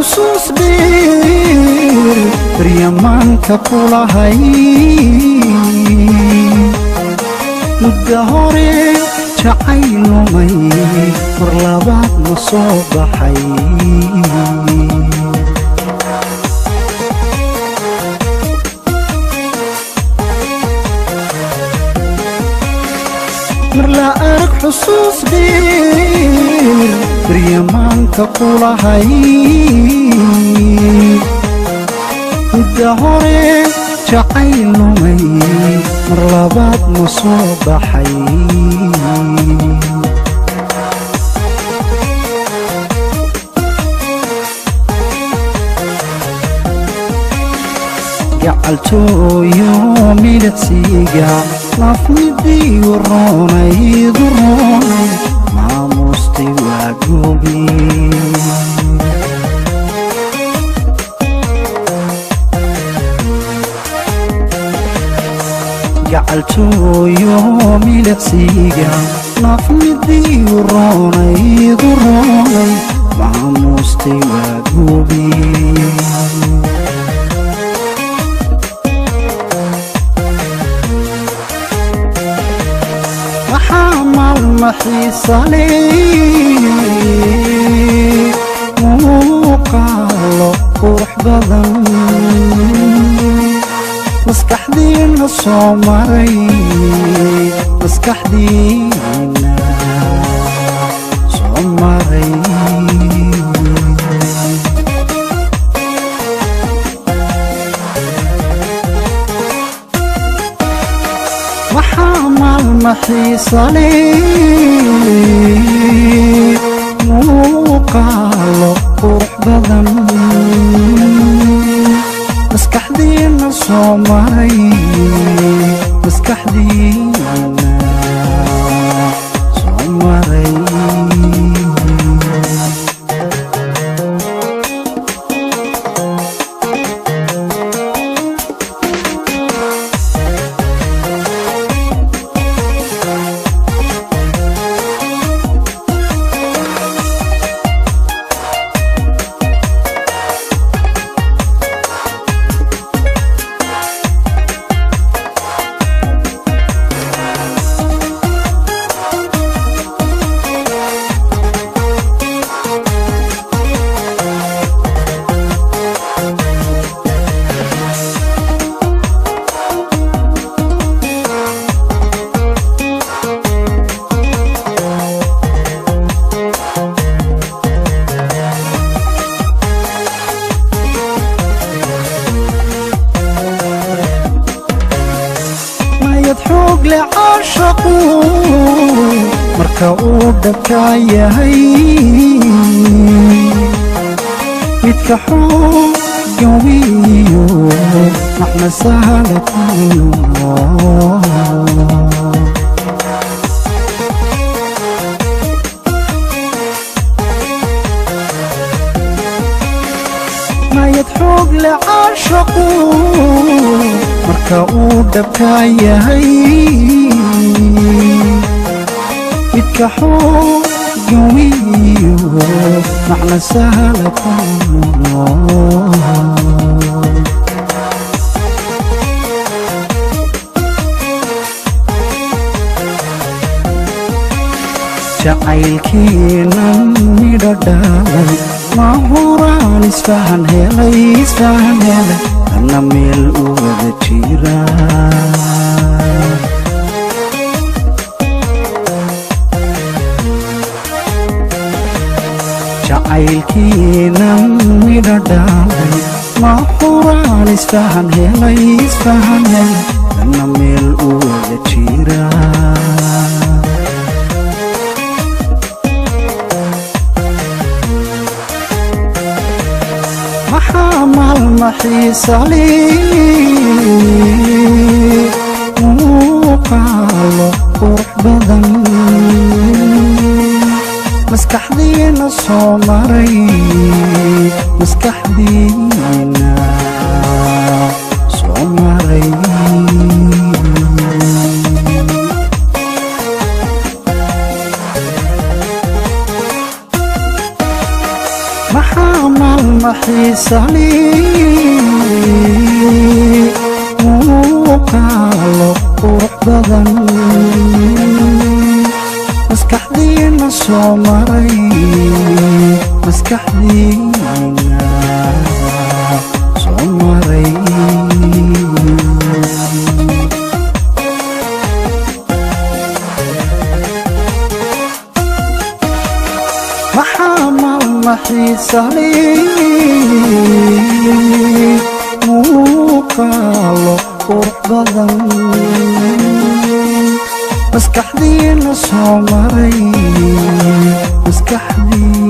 xusuus dheer baryaamaanka kula hay muddo hore jacayl lumay mar labaad ma soo baxay mar la arag xusuus dheer baryaamaanka kula hay muddo hore jacayl lumay mar labaad ma soo baxay gacaltooyo midhadsiiga nafnidii waroonaydu roonay maamustay waa goobi gacaltooyo midhadsiiga nafnidii waroonaydu roonay maamustay waa goobi محيصلي وقالو روح بدن مسكحدينا صومري مسكحدينا صومري محامل محيصلي وقالو روح بدن مسكحدينا صومري مسكحدينا صومري حوق لعاشقو مركا ودكايا هي يتكحو قويو نحن سهلة ما يتحوق لعاشقو مركا ودكايا هي يتكحو قويو نحن سهلة jacaylkiina midhodhalay ma huraan isfahan helay ana meel u wada jira jacaylkiina midhodhalay ma huraan isfahan helay ana meel u wada jira محامل محيصلي وقالو روح بدن مسكحدينا صومري مسكحدينا صومري محامل xiisali muuqaalo qurux badan maskaxdiina soo maray maskaxdiina soo maray maxaa xiisali muuqaalo qurux badan maskaxdiina soo maray maskaxdiina